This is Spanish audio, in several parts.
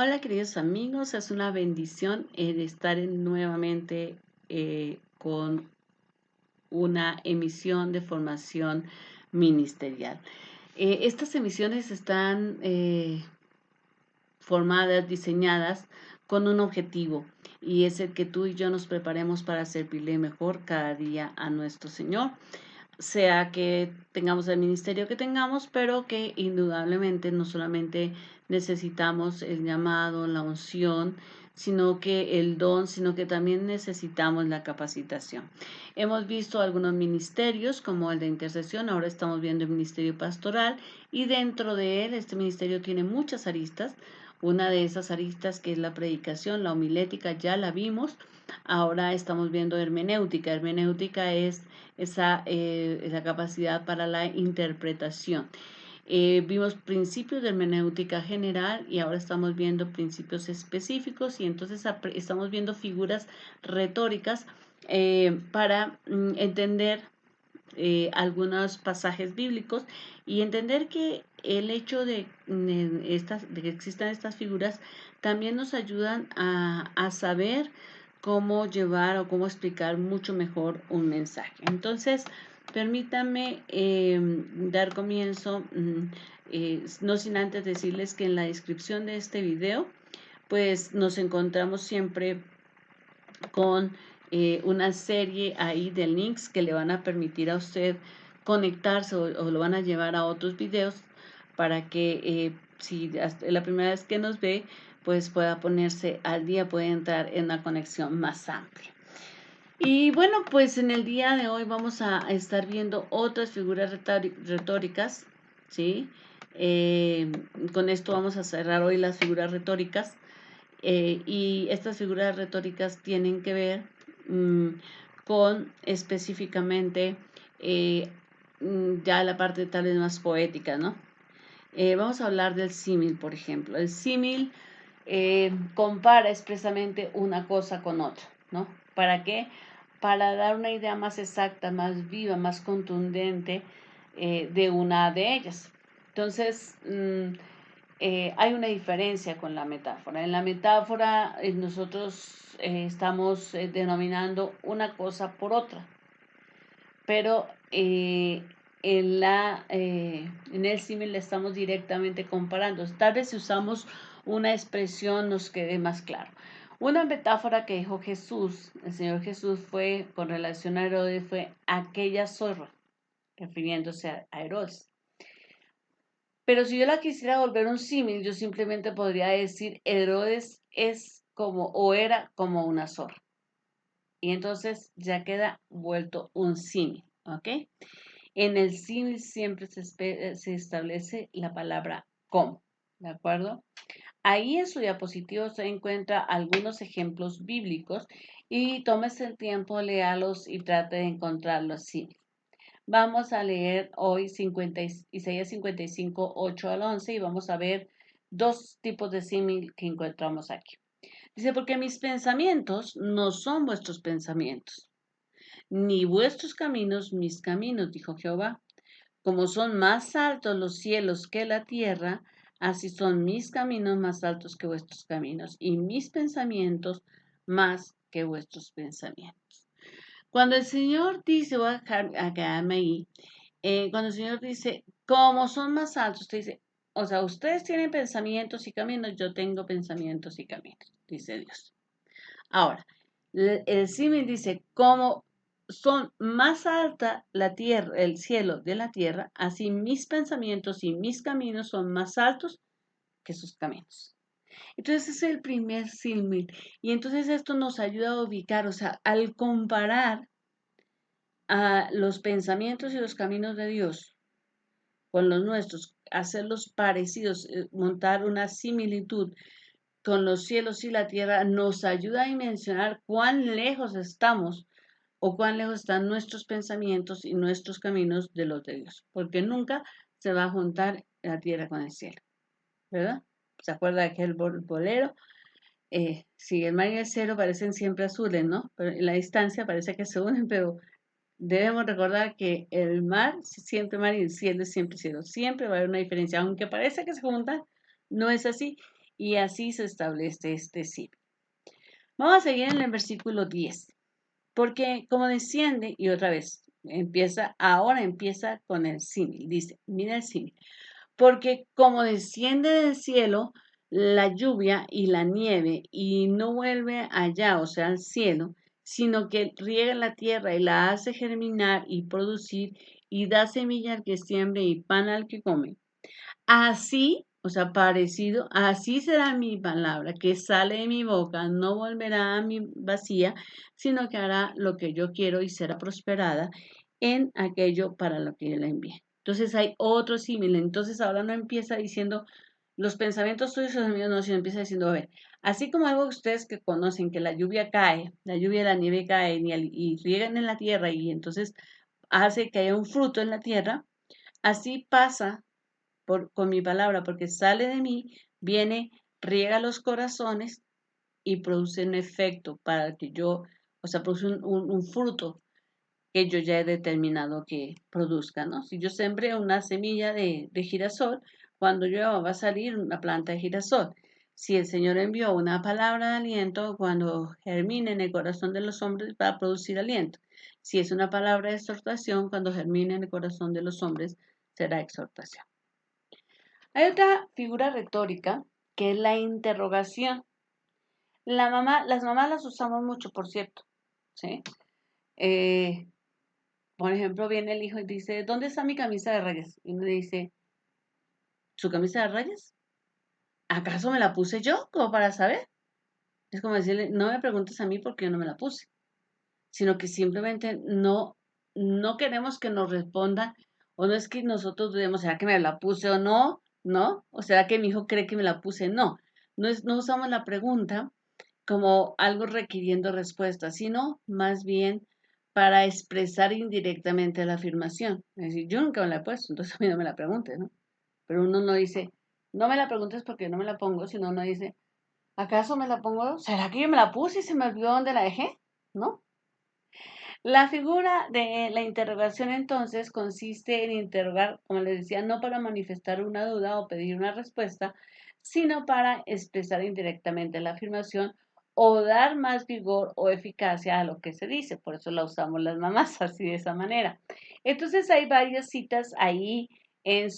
Hola queridos amigos, es una bendición el estar nuevamente con una emisión de formación ministerial. Estas emisiones están formadas, diseñadas con un objetivo y es el que tú y yo nos preparemos para servirle mejor cada día a nuestro Señor, sea que tengamos el ministerio que tengamos, pero que indudablemente no solamente necesitamos el llamado, la unción, sino que el don, sino que también necesitamos la capacitación. Hemos visto algunos ministerios como el de intercesión, ahora estamos viendo el ministerio pastoral y dentro de él este ministerio tiene muchas aristas. Una de esas aristas que es la predicación, la homilética, ya la vimos. Ahora estamos viendo hermenéutica. Hermenéutica es esa capacidad para la interpretación. Vimos principios de hermenéutica general y ahora estamos viendo principios específicos y entonces estamos viendo figuras retóricas para entender algunos pasajes bíblicos y entender que el hecho de que existan estas figuras también nos ayudan a saber cómo llevar o cómo explicar mucho mejor un mensaje. Entonces, permítanme dar comienzo, no sin antes decirles que en la descripción de este video, pues nos encontramos siempre con una serie ahí de links que le van a permitir a usted conectarse o lo van a llevar a otros videos para que si es la primera vez que nos ve, pues pueda ponerse al día, puede entrar en una conexión más amplia. Y bueno, pues en el día de hoy vamos a estar viendo otras figuras retóricas, ¿sí? Eh, con esto vamos a cerrar hoy las figuras retóricas. Y estas figuras retóricas tienen que ver con específicamente ya la parte tal vez más poética, ¿no? Vamos a hablar del símil, por ejemplo. El símil compara expresamente una cosa con otra, ¿no? ¿Para qué? Para dar una idea más exacta, más viva, más contundente de una de ellas. Entonces, hay una diferencia con la metáfora. En la metáfora nosotros estamos denominando una cosa por otra, pero en el símil le estamos directamente comparando. Tal vez si usamos una expresión nos quede más claro. Una metáfora que dijo Jesús, el Señor Jesús fue, con relación a Herodes, fue aquella zorra, refiriéndose a Herodes. Pero si yo la quisiera volver un símil, yo simplemente podría decir Herodes es como o era como una zorra. Y entonces ya queda vuelto un símil, ¿ok? En el símil siempre se establece la palabra como, ¿de acuerdo? Ahí en su diapositivo se encuentra algunos ejemplos bíblicos y tómese el tiempo, léalos y trate de encontrar los símiles. Vamos a leer hoy Isaías 55, 8 al 11 y vamos a ver dos tipos de símil que encontramos aquí. Dice, porque mis pensamientos no son vuestros pensamientos, ni vuestros caminos mis caminos, dijo Jehová. Como son más altos los cielos que la tierra, así son mis caminos más altos que vuestros caminos y mis pensamientos más que vuestros pensamientos. Cuando el Señor dice, voy a quedarme ahí, cuando el Señor dice, como son más altos, usted dice, o sea, ustedes tienen pensamientos y caminos, yo tengo pensamientos y caminos, dice Dios. Ahora, el símil dice, como son más alta la tierra, el cielo de la tierra, así mis pensamientos y mis caminos son más altos que sus caminos. Entonces ese es el primer símil. Y entonces esto nos ayuda a ubicar, o sea, al comparar a los pensamientos y los caminos de Dios con los nuestros, hacerlos parecidos, montar una similitud con los cielos y la tierra, nos ayuda a dimensionar cuán lejos estamos o cuán lejos están nuestros pensamientos y nuestros caminos de los de Dios, porque nunca se va a juntar la tierra con el cielo, ¿verdad? ¿Se acuerda de aquel bolero? Si el mar y el cielo parecen siempre azules, ¿no? Pero en la distancia parece que se unen, pero debemos recordar que el mar es siempre mar y el cielo es siempre cielo. Siempre va a haber una diferencia. Aunque parece que se juntan, no es así. Y así se establece este símil. Vamos a seguir en el versículo 10. Porque como desciende, y otra vez, ahora empieza con el símil. Dice, mira el símil. Porque como desciende del cielo la lluvia y la nieve y no vuelve allá, o sea, al cielo, sino que riega la tierra y la hace germinar y producir y da semilla al que siembre y pan al que come. Así, o sea, parecido, así será mi palabra que sale de mi boca, no volverá a mi vacía, sino que hará lo que yo quiero y será prosperada en aquello para lo que yo la envié. Entonces hay otro símil. Entonces ahora no empieza diciendo los pensamientos tuyos y los míos, no, sino empieza diciendo, a ver, así como algo que ustedes que conocen que la lluvia cae, la lluvia y la nieve caen y riegan en la tierra y entonces hace que haya un fruto en la tierra, así pasa con mi palabra, porque sale de mí, viene, riega los corazones y produce un efecto para que yo, o sea, produce un fruto que yo ya he determinado que produzca, ¿no? Si yo sembré una semilla de girasol, cuando yo va a salir una planta de girasol. Si el Señor envió una palabra de aliento, cuando germine en el corazón de los hombres, va a producir aliento. Si es una palabra de exhortación, cuando germine en el corazón de los hombres, será exhortación. Hay otra figura retórica que es la interrogación. Las mamás las usamos mucho, por cierto, ¿sí? Eh, por ejemplo, viene el hijo y dice, ¿dónde está mi camisa de rayas? Y uno dice, ¿su camisa de rayas? ¿Acaso me la puse yo? Como para saber. Es como decirle, no me preguntes a mí porque yo no me la puse, sino que simplemente no queremos que nos respondan, o no es que nosotros dudemos, ¿será que me la puse o no? ¿No? ¿O será que mi hijo cree que me la puse? No, no usamos la pregunta como algo requiriendo respuesta, sino más bien para expresar indirectamente la afirmación. Es decir, yo nunca me la he puesto, entonces a mí no me la preguntes, ¿no? Pero uno no dice, no me la preguntes porque no me la pongo, sino uno dice, ¿acaso me la pongo? ¿Será que yo me la puse y se me olvidó dónde la dejé? ¿No? La figura de la interrogación entonces consiste en interrogar, como les decía, no para manifestar una duda o pedir una respuesta, sino para expresar indirectamente la afirmación o dar más vigor o eficacia a lo que se dice. Por eso la usamos las mamás así de esa manera. Entonces hay varias citas ahí en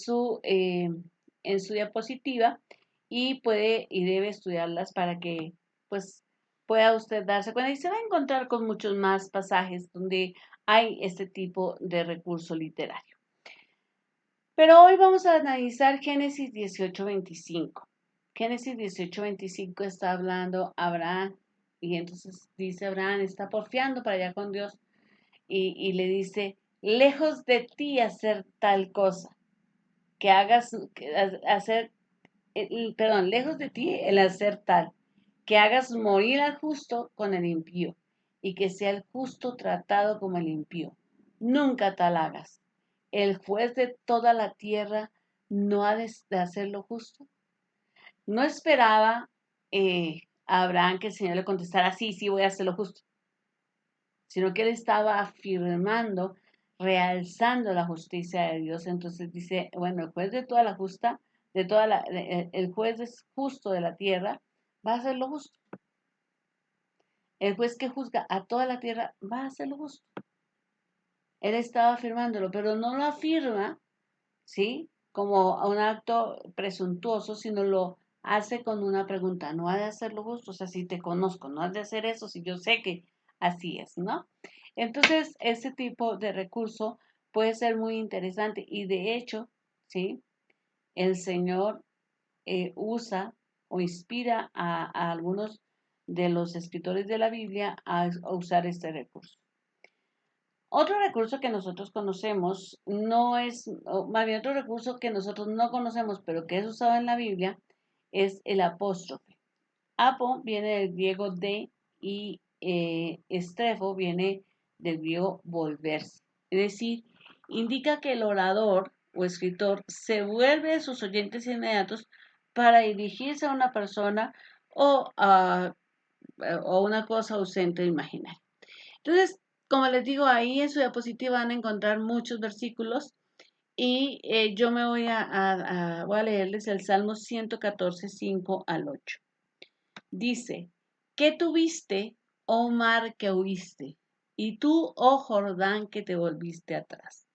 en su diapositiva y puede y debe estudiarlas para que pues pueda usted darse cuenta y se va a encontrar con muchos más pasajes donde hay este tipo de recurso literario. Pero hoy vamos a analizar Génesis 18:25. Génesis 18:25 está hablando Abraham y entonces dice Abraham, está porfiando para allá con Dios y le dice, lejos de ti hacer tal cosa, que hagas, hacer, perdón, lejos de ti el hacer tal, que hagas morir al justo con el impío, y que sea el justo tratado como el impío. Nunca tal hagas. El juez de toda la tierra no ha de hacer lo justo. No esperaba a Abraham que el Señor le contestara, sí, sí, voy a hacer lo justo, sino que él estaba afirmando, realzando la justicia de Dios. Entonces dice, bueno, el juez de toda la justa, el juez es justo de la tierra, va a hacer lo justo. El juez que juzga a toda la tierra va a hacer lo justo. Él estaba afirmándolo, pero no lo afirma, ¿sí? Como un acto presuntuoso, sino lo hace con una pregunta. No ha de hacer lo justo, o sea, si te conozco, no has de hacer eso, si yo sé que así es, ¿no? Entonces, ese tipo de recurso puede ser muy interesante y de hecho, ¿sí? El Señor usa o inspira a algunos de los escritores de la Biblia a usar este recurso. Otro recurso que nosotros conocemos no es, o más bien otro recurso que nosotros no conocemos, pero que es usado en la Biblia, es el apóstrofe. Apo viene del griego de y estrefo viene del griego volverse. Es decir, indica que el orador o escritor se vuelve a sus oyentes inmediatos para dirigirse a una persona o una cosa ausente o imaginaria. Entonces, como les digo, ahí en su diapositiva van a encontrar muchos versículos Y yo me voy a leerles el Salmo 114, 5 al 8. Dice, ¿qué tuviste, oh mar, que huiste? Y tú, oh Jordán, que te volviste atrás.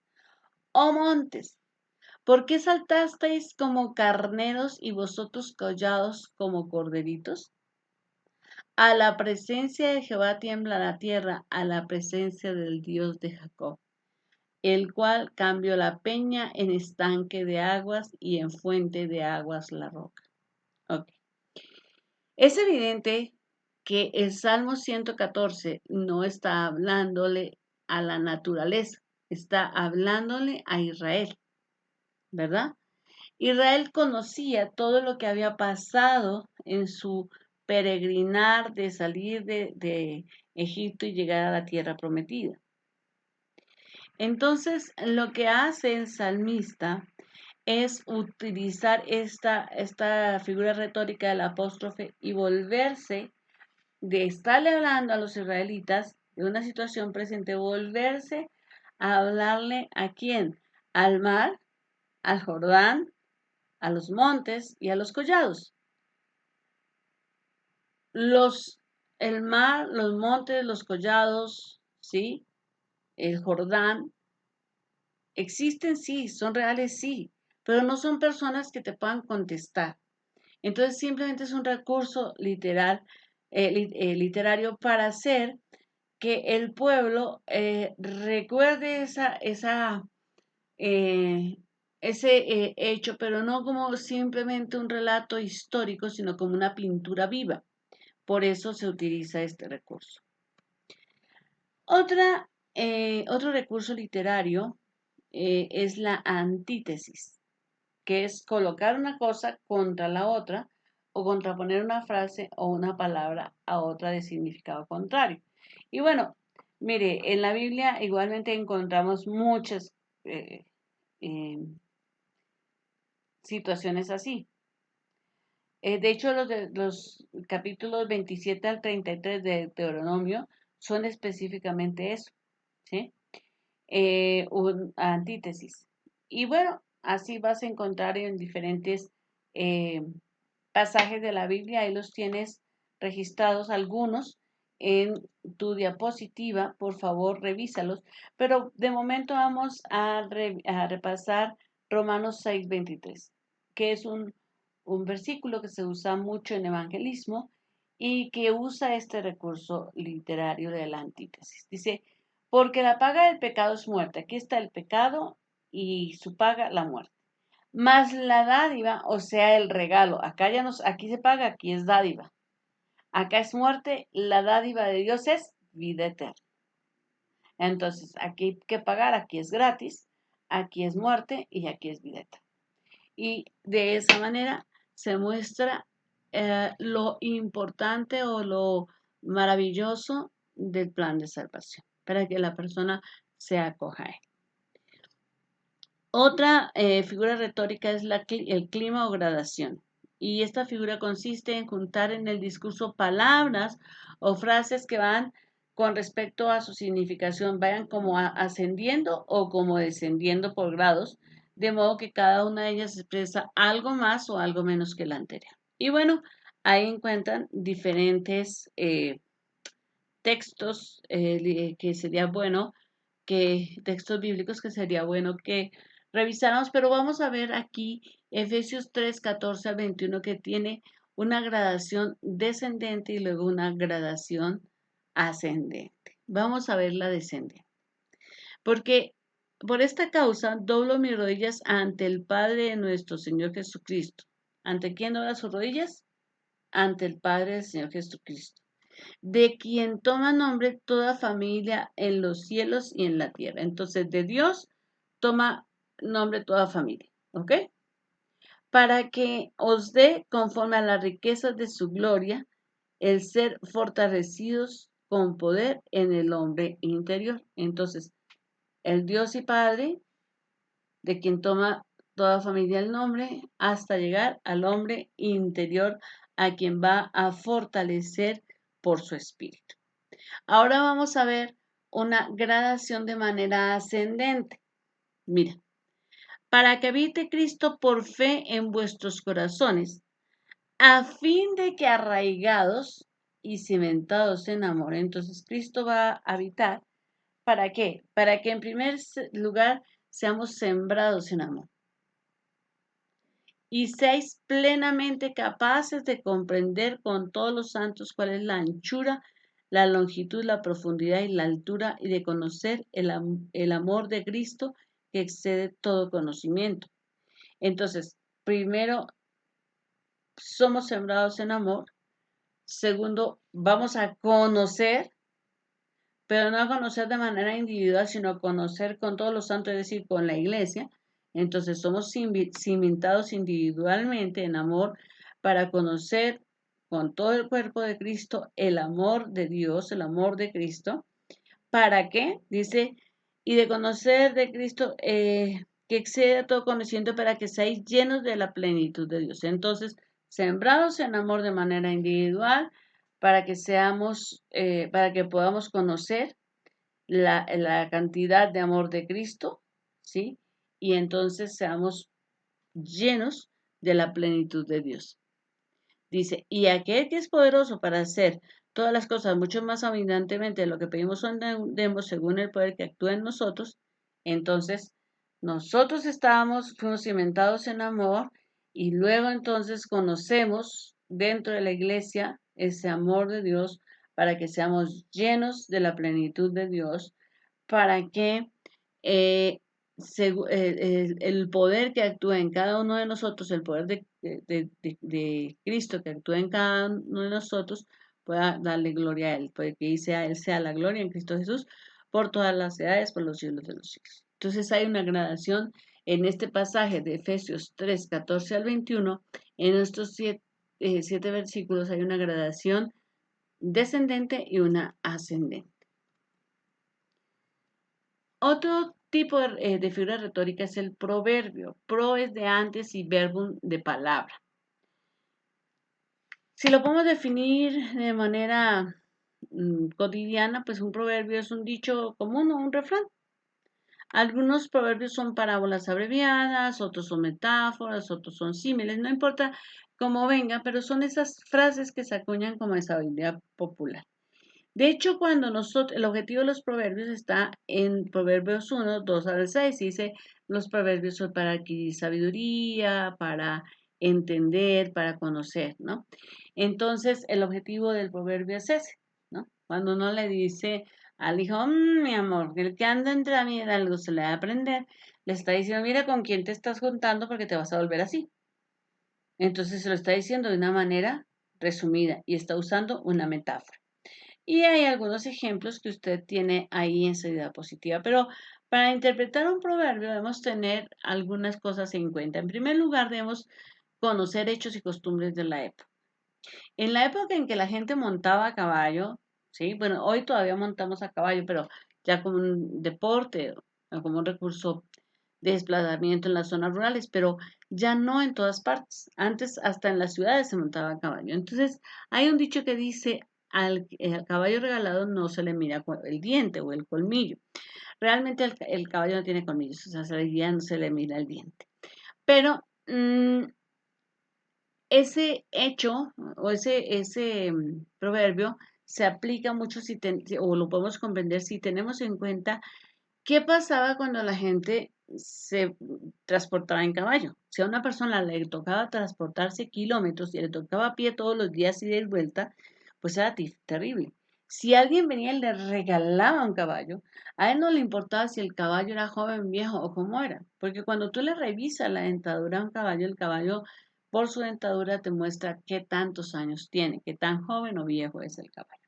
Oh montes, ¿por qué saltasteis como carneros y vosotros collados como corderitos? A la presencia de Jehová tiembla la tierra, a la presencia del Dios de Jacob, el cual cambió la peña en estanque de aguas y en fuente de aguas la roca. Ok. Es evidente que el Salmo 114 no está hablándole a la naturaleza, está hablándole a Israel, ¿verdad? Israel conocía todo lo que había pasado en su peregrinar de salir de Egipto y llegar a la tierra prometida. Entonces, lo que hace el salmista es utilizar esta figura retórica del apóstrofe y volverse de estarle hablando a los israelitas de una situación presente, volverse a hablarle a quién, al mar, al Jordán, a los montes y a los collados. Los, el mar, los montes, los collados, ¿sí? El Jordán, existen, sí, son reales, sí, pero no son personas que te puedan contestar. Entonces simplemente es un recurso literario para hacer que el pueblo recuerde eh, ese hecho, pero no como simplemente un relato histórico, sino como una pintura viva. Por eso se utiliza este recurso. Otro recurso literario es la antítesis, que es colocar una cosa contra la otra o contraponer una frase o una palabra a otra de significado contrario. Y bueno, mire, en la Biblia igualmente encontramos muchas eh, eh, situaciones así. De hecho, los capítulos 27 al 33 de Deuteronomio son específicamente eso, ¿sí? Un antítesis. Y bueno, así vas a encontrar en diferentes eh, pasajes de la Biblia, ahí los tienes registrados algunos en tu diapositiva, por favor revísalos, pero de momento vamos a repasar Romanos 6:23, que es un versículo que se usa mucho en evangelismo y que usa este recurso literario de la antítesis. Dice, porque la paga del pecado es muerte. Aquí está el pecado y su paga, la muerte. Más la dádiva, o sea, el regalo. Aquí se paga, aquí es dádiva. Acá es muerte, la dádiva de Dios es vida eterna. Entonces, aquí hay que pagar, aquí es gratis, aquí es muerte y aquí es vida eterna. Y de esa manera se muestra lo importante o lo maravilloso del plan de salvación, para que la persona se acoja a él. Otra figura retórica es el clima o gradación. Y esta figura consiste en juntar en el discurso palabras o frases que van con respecto a su significación, vayan como ascendiendo o como descendiendo por grados, de modo que cada una de ellas expresa algo más o algo menos que la anterior. Y bueno, ahí encuentran diferentes textos que sería bueno textos bíblicos que sería bueno que revisáramos, pero vamos a ver aquí Efesios 3, 14 al 21 que tiene una gradación descendente y luego una gradación ascendente. Vamos a ver la descendente. Porque por esta causa doblo mis rodillas ante el Padre de nuestro Señor Jesucristo. ¿Ante quién dobla sus rodillas? Ante el Padre del Señor Jesucristo, de quien toma nombre toda familia en los cielos y en la tierra. Entonces, de Dios toma nombre toda familia, ¿ok? Para que os dé, conforme a las riquezas de su gloria, el ser fortalecidos con poder en el hombre interior. Entonces, el Dios y Padre, de quien toma toda familia el nombre, hasta llegar al hombre interior, a quien va a fortalecer por su espíritu. Ahora vamos a ver una gradación de manera ascendente. Mira, para que habite Cristo por fe en vuestros corazones, a fin de que arraigados y cimentados en amor. Entonces Cristo va a habitar. ¿Para qué? Para que en primer lugar seamos sembrados en amor y seáis plenamente capaces de comprender con todos los santos cuál es la anchura, la longitud, la profundidad y la altura, y de conocer el amor de Cristo que excede todo conocimiento. Entonces, primero, somos sembrados en amor. Segundo, vamos a conocer, pero no a conocer de manera individual, sino a conocer con todos los santos, es decir, con la iglesia. Entonces somos cimentados individualmente en amor para conocer con todo el cuerpo de Cristo el amor de Dios, el amor de Cristo. ¿Para qué? Dice, y de conocer de Cristo que excede a todo conocimiento para que seáis llenos de la plenitud de Dios. Entonces, sembrados en amor de manera individual, para que seamos, para que podamos conocer la cantidad de amor de Cristo, ¿sí? Y entonces seamos llenos de la plenitud de Dios. Dice, y aquel que es poderoso para hacer todas las cosas mucho más abundantemente de lo que pedimos o entendemos según el poder que actúa en nosotros. Entonces, nosotros fuimos cimentados en amor y luego entonces conocemos dentro de la iglesia ese amor de Dios para que seamos llenos de la plenitud de Dios, para que eh, el poder que actúa en cada uno de nosotros, el poder de Cristo que actúa en cada uno de nosotros, pueda darle gloria a Él, porque dice a Él sea la gloria en Cristo Jesús por todas las edades, por los siglos de los siglos. Entonces hay una gradación en este pasaje de Efesios 3, 14 al 21, en estos siete versículos hay una gradación descendente y una ascendente. Otro tipo de figura retórica es el proverbio. Pro es de antes y verbum de palabra. Si lo podemos definir de manera cotidiana, pues un proverbio es un dicho común o un refrán. Algunos proverbios son parábolas abreviadas, otros son metáforas, otros son símiles, no importa cómo venga, pero son esas frases que se acuñan como de sabiduría popular. De hecho, el objetivo de los proverbios está en Proverbios 1, 2 al 6. Dice, los proverbios son para adquirir sabiduría, para entender, para conocer, ¿no? Entonces, el objetivo del proverbio es ese, ¿no? Cuando uno le dice al hijo, mi amor, el que anda entre a mí algo se le va a aprender, le está diciendo, mira con quién te estás juntando porque te vas a volver así. Entonces, se lo está diciendo de una manera resumida y está usando una metáfora. Y hay algunos ejemplos que usted tiene ahí en su diapositiva, pero para interpretar un proverbio debemos tener algunas cosas en cuenta. En primer lugar, debemos conocer hechos y costumbres de la época. En la época en que la gente montaba a caballo, ¿sí? Bueno, hoy todavía montamos a caballo, pero ya como un deporte o como un recurso de desplazamiento en las zonas rurales, pero ya no en todas partes. Antes hasta en las ciudades se montaba a caballo. Entonces, hay un dicho que dice, al caballo regalado no se le mira el diente o el colmillo. Realmente el caballo no tiene colmillos, o sea, no se le mira el diente. Pero ese hecho o ese proverbio se aplica mucho o lo podemos comprender si tenemos en cuenta qué pasaba cuando la gente se transportaba en caballo. Si a una persona le tocaba transportarse kilómetros y le tocaba a pie todos los días y de vuelta, pues era terrible. Si alguien venía y le regalaba un caballo, a él no le importaba si el caballo era joven, viejo o cómo era, porque cuando tú le revisas la dentadura a un caballo, el caballo por su dentadura te muestra qué tantos años tiene, qué tan joven o viejo es el caballo.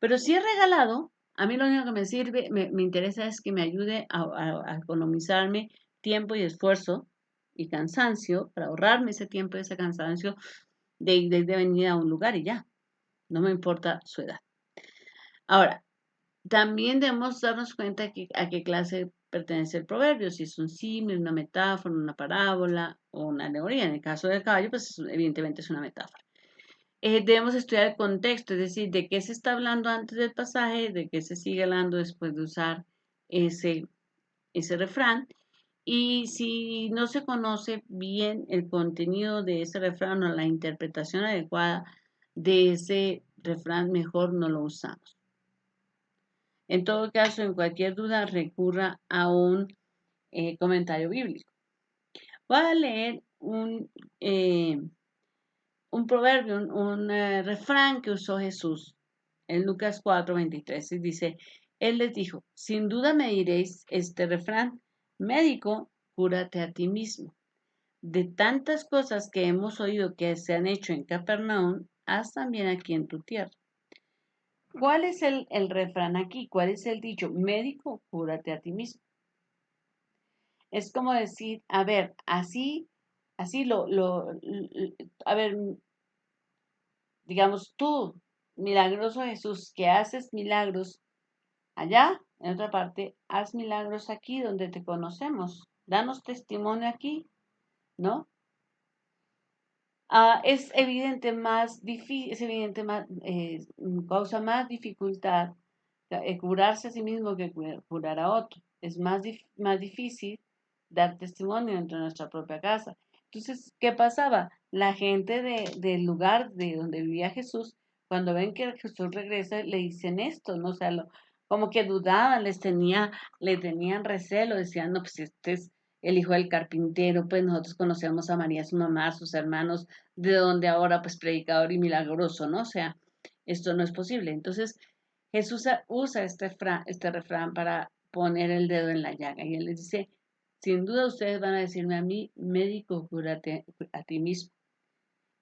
Pero si es regalado, a mí lo único que me sirve, me interesa es que me ayude a economizarme tiempo y esfuerzo y cansancio, para ahorrarme ese tiempo y ese cansancio de venir a un lugar y ya, no me importa su edad. Ahora, también debemos darnos cuenta a qué clase pertenece el proverbio, si es un símil, una metáfora, una parábola o una alegoría. En el caso del caballo, pues evidentemente es una metáfora. Debemos estudiar el contexto, es decir, de qué se está hablando antes del pasaje, de qué se sigue hablando después de usar ese refrán, Y si no se conoce bien el contenido de ese refrán o la interpretación adecuada de ese refrán, mejor no lo usamos. En todo caso, en cualquier duda, recurra a un comentario bíblico. Voy a leer eh, un proverbio, un refrán que usó Jesús en Lucas 4:23. Y dice, Él les dijo, sin duda me diréis este refrán, médico, cúrate a ti mismo. De tantas cosas que hemos oído que se han hecho en Capernaum, haz también aquí en tu tierra. ¿Cuál es el refrán aquí? ¿Cuál es el dicho? Médico, cúrate a ti mismo. Es como decir, a ver, así a ver, digamos tú, milagroso Jesús, que haces milagros allá, en otra parte, haz milagros aquí donde te conocemos. Danos testimonio aquí, ¿no? Es evidente más difícil, es evidente más, causa más dificultad curarse a sí mismo que curar a otro. Es más difícil dar testimonio dentro de nuestra propia casa. Entonces, ¿qué pasaba? La gente del lugar de donde vivía Jesús, cuando ven que Jesús regresa, le dicen esto, ¿no? O sea, como que dudaban, le tenían recelo, decían, no, pues si este es el hijo del carpintero, pues nosotros conocemos a María, su mamá, sus hermanos, de donde ahora pues predicador y milagroso, ¿no? O sea, esto no es posible. Entonces, Jesús usa este refrán para poner el dedo en la llaga y él les dice, sin duda ustedes van a decirme a mí, médico, cúrate a ti mismo.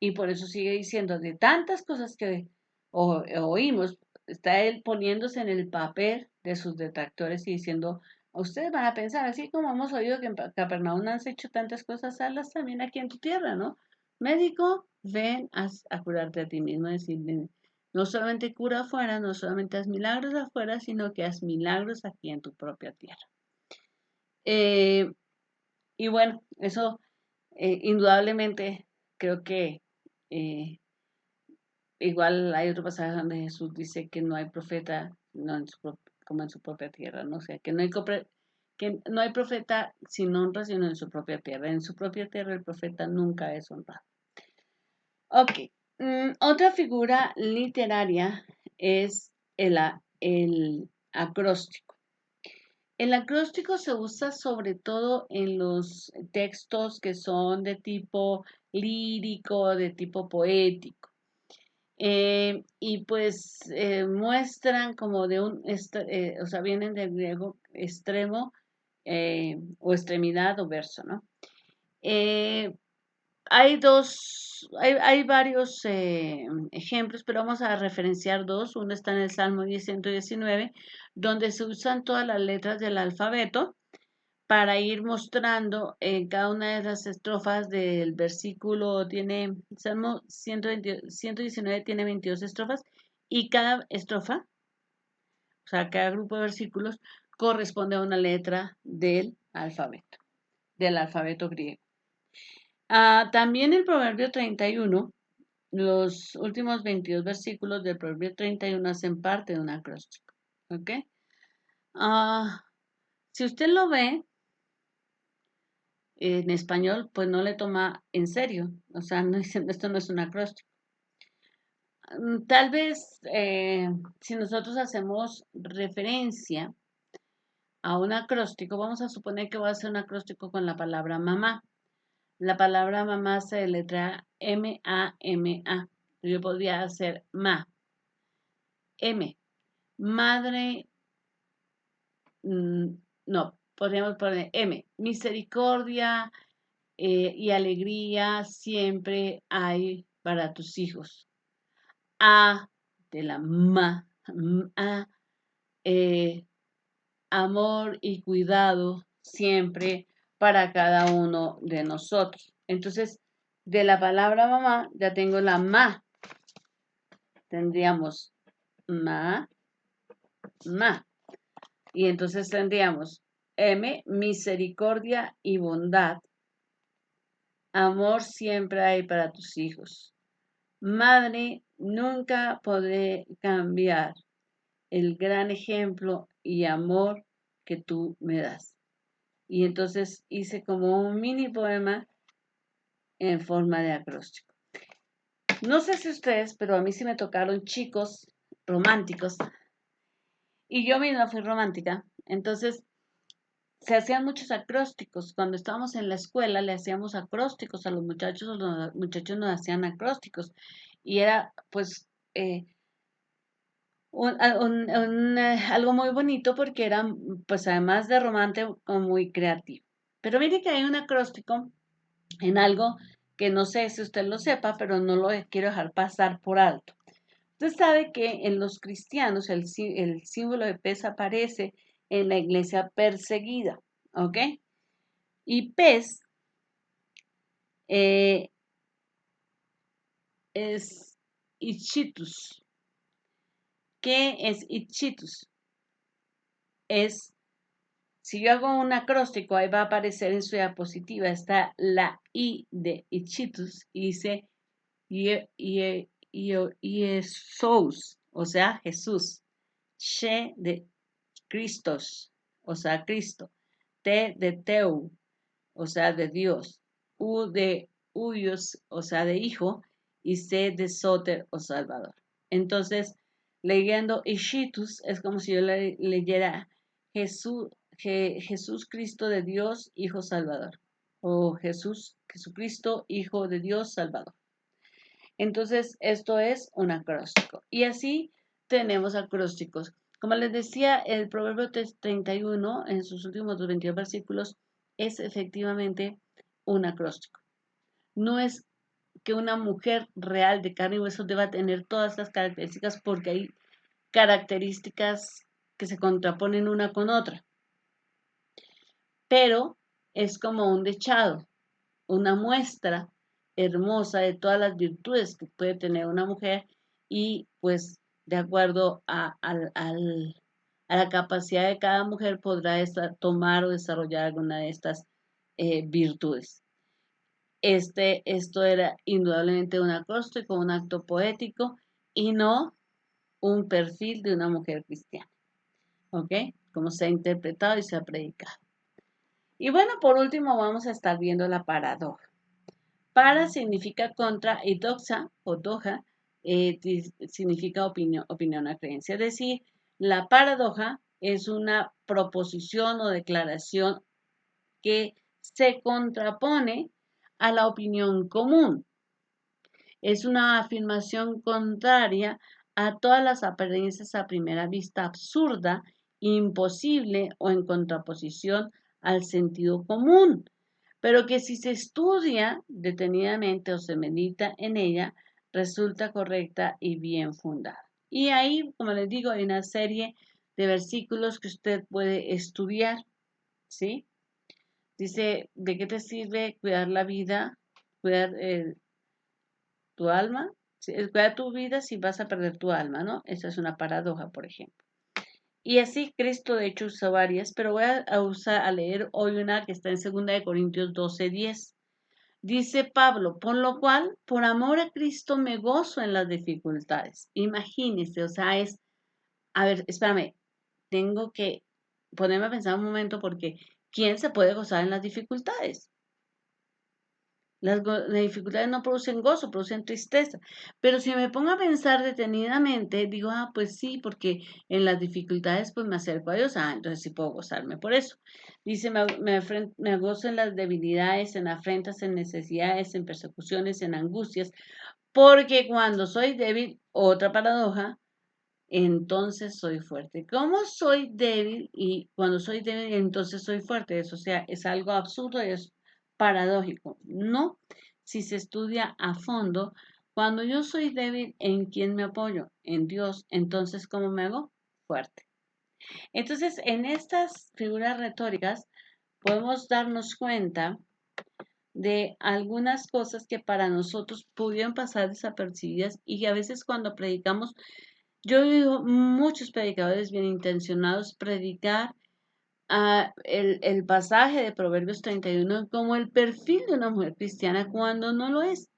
Y por eso sigue diciendo, de tantas cosas que oímos, está él poniéndose en el papel de sus detractores y diciendo, ustedes van a pensar, así como hemos oído que en Capernaum han hecho tantas cosas, hazlas también aquí en tu tierra, ¿no? Médico, ven a curarte a ti mismo, decir, no solamente cura afuera, no solamente haz milagros afuera, sino que haz milagros aquí en tu propia tierra. Eh, y bueno, eso indudablemente creo que eh, igual hay otro pasaje donde Jesús dice que no hay profeta no como en su propia tierra, ¿no? O sea, que no hay profeta sin honra sino en su propia tierra. En su propia tierra el profeta nunca es honrado. Ok, otra figura literaria es el acróstico. El acróstico se usa sobre todo en los textos que son de tipo lírico, de tipo poético. Y pues muestran como o sea, vienen del griego extremo o extremidad o verso, ¿no? Eh, hay varios ejemplos, pero vamos a referenciar dos. Uno está en el Salmo 119, donde se usan todas las letras del alfabeto para ir mostrando en cada una de las estrofas del versículo, Salmo 119 tiene 22 estrofas y cada estrofa, o sea, cada grupo de versículos corresponde a una letra del alfabeto griego. También el Proverbio 31, los últimos 22 versículos del Proverbio 31 hacen parte de un acróstico. ¿Ok? Si usted lo ve, en español, pues no le toma en serio. O sea, no esto no es un acróstico. Tal vez si nosotros hacemos referencia a un acróstico, vamos a suponer que va a ser un acróstico con la palabra mamá. La palabra mamá se deletrea M-A-M-A. Yo podría hacer M. Madre, no, podríamos poner M. Misericordia, y alegría siempre hay para tus hijos. A de la amor y cuidado siempre para cada uno de nosotros. Entonces, de la palabra mamá ya tengo la tendríamos ma, y entonces tendríamos misericordia y bondad. Amor siempre hay para tus hijos. Madre, nunca podré cambiar el gran ejemplo y amor que tú me das. Y entonces hice como un mini poema en forma de acróstico. No sé si ustedes, pero a mí sí me tocaron chicos románticos. Y yo misma fui romántica. Entonces se hacían muchos acrósticos. Cuando estábamos en la escuela le hacíamos acrósticos a los muchachos nos hacían acrósticos. Y era pues algo muy bonito porque era pues además de romántico muy creativo. Pero mire que hay un acróstico en algo que no sé si usted lo sepa, pero no lo quiero dejar pasar por alto. Usted sabe que en los cristianos el símbolo de pez aparece en la iglesia perseguida, ¿ok? Y pez eh, es Ichitus. ¿Qué es Ichitus? Es, si yo hago un acróstico, ahí va a aparecer en su diapositiva, está la I de Ichitus y dice Jesús, o sea, Jesús. She de Christos, o sea, Cristo. Te de Teu, o sea, de Dios. U de Uyos, o sea, de Hijo. Y C de Soter, o Salvador. Entonces, leyendo Ishitus, es como si yo leyera Jesús, Jesús Cristo de Dios, Hijo Salvador. O Jesucristo, Hijo de Dios, Salvador. Entonces, esto es un acróstico. Y así tenemos acrósticos. Como les decía, el Proverbio 31, en sus últimos 22 versículos, es efectivamente un acróstico. No es que una mujer real de carne y hueso deba tener todas las características porque hay características que se contraponen una con otra. Pero es como un dechado, una muestra hermosa de todas las virtudes que puede tener una mujer y pues de acuerdo a la capacidad de cada mujer podrá tomar o desarrollar alguna de estas virtudes. Esto era indudablemente un acróstico, un acto poético y no un perfil de una mujer cristiana, ¿ok? Como se ha interpretado y se ha predicado. Y bueno, por último vamos a estar viendo la paradoja. Para significa contra y doxa o doja significa opinión o creencia. Es decir, la paradoja es una proposición o declaración que se contrapone a la opinión común. Es una afirmación contraria a todas las apariencias a primera vista absurda, imposible o en contraposición al sentido común, pero que si se estudia detenidamente o se medita en ella, resulta correcta y bien fundada. Y ahí, como les digo, hay una serie de versículos que usted puede estudiar, ¿sí? Dice, ¿de qué te sirve cuidar la vida, cuidar tu alma? Cuidar tu vida si vas a perder tu alma, ¿no? Esa es una paradoja, por ejemplo. Y así Cristo de hecho usó varias, pero voy a leer hoy una que está en 2 Corintios 12:10. Dice Pablo, por lo cual, por amor a Cristo me gozo en las dificultades. Imagínese, o sea, a ver, espérame, tengo que ponerme a pensar un momento porque ¿quién se puede gozar en las dificultades? Las dificultades no producen gozo, producen tristeza. Pero si me pongo a pensar detenidamente, digo, pues sí, porque en las dificultades pues me acerco a Dios. Entonces sí puedo gozarme por eso. Dice, me gozo en las debilidades, en afrentas, en necesidades, en persecuciones, en angustias, porque cuando soy débil, otra paradoja, entonces soy fuerte. ¿Cómo soy débil? Y cuando soy débil, entonces soy fuerte. Eso, o sea, es algo absurdo y es paradójico. No, si se estudia a fondo, cuando yo soy débil, ¿en quién me apoyo? En Dios. Entonces, ¿cómo me hago? Fuerte. Entonces, en estas figuras retóricas podemos darnos cuenta de algunas cosas que para nosotros pudieron pasar desapercibidas y que a veces cuando predicamos yo he oído muchos predicadores bien intencionados predicar el pasaje de Proverbios 31 como el perfil de una mujer cristiana cuando no lo es.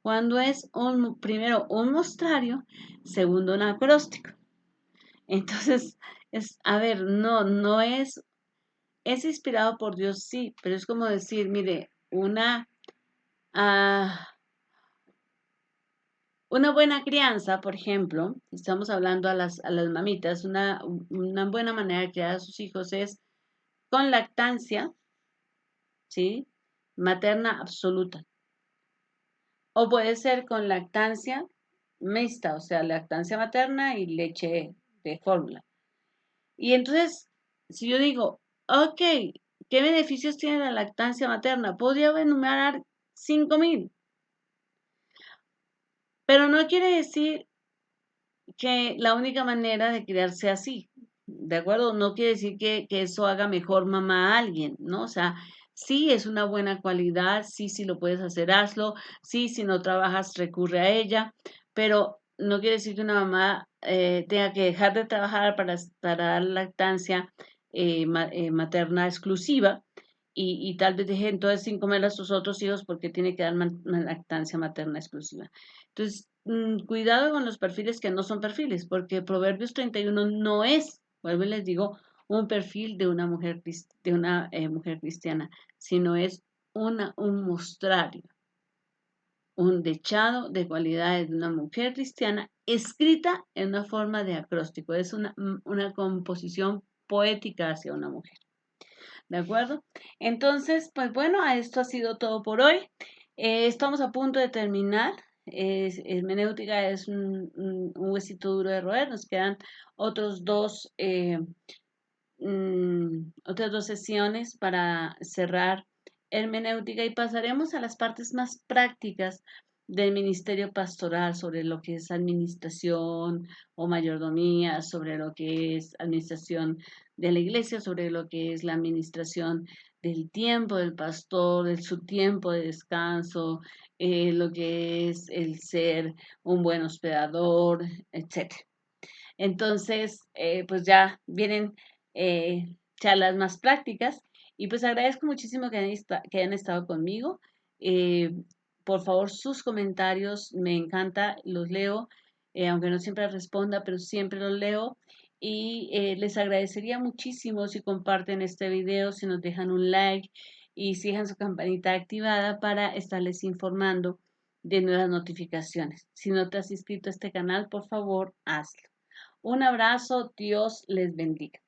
Cuando es primero un mostrario, segundo un acróstico. Entonces, a ver, no es ¿Es inspirado por Dios? Sí, pero es como decir, mire, ah, una buena crianza, por ejemplo, si estamos hablando a las mamitas, una buena manera de criar a sus hijos es con lactancia, ¿sí? Materna absoluta. O puede ser con lactancia mixta, o sea, lactancia materna y leche de fórmula. Y entonces, si yo digo, ok, ¿qué beneficios tiene la lactancia materna? Podría enumerar 5.000, pero no quiere decir que la única manera de criarse así, ¿de acuerdo? No quiere decir que eso haga mejor mamá a alguien, ¿no? O sea, sí es una buena cualidad, sí, si lo puedes hacer, hazlo, sí, si no trabajas, recurre a ella, pero no quiere decir que una mamá tenga que dejar de trabajar para dar lactancia materna exclusiva y tal vez deje entonces sin comer a sus otros hijos porque tiene que dar lactancia materna exclusiva. Entonces, cuidado con los perfiles que no son perfiles, porque Proverbios 31 no es, vuelvo y les digo, un perfil de una mujer, de una mujer cristiana, sino es un mostrario, un dechado de cualidades de una mujer cristiana escrita en una forma de acróstico. Es una composición poética hacia una mujer. ¿De acuerdo? Entonces, pues bueno, esto ha sido todo por hoy. Estamos a punto de terminar. Hermenéutica es un huesito duro de roer. Nos quedan otros otras dos sesiones para cerrar hermenéutica y pasaremos a las partes más prácticas del ministerio pastoral sobre lo que es administración o mayordomía, sobre lo que es administración de la iglesia, sobre lo que es la administración del tiempo del pastor, de su tiempo de descanso, lo que es el ser un buen hospedador, etcétera. Entonces, pues ya vienen charlas más prácticas y pues agradezco muchísimo que hayan estado conmigo. Eh, por favor, sus comentarios me encanta, los leo, aunque no siempre responda, pero siempre los leo. Y les agradecería muchísimo si comparten este video, si nos dejan un like y si dejan su campanita activada para estarles informando de nuevas notificaciones. Si no te has inscrito a este canal, por favor, hazlo. Un abrazo, Dios les bendiga.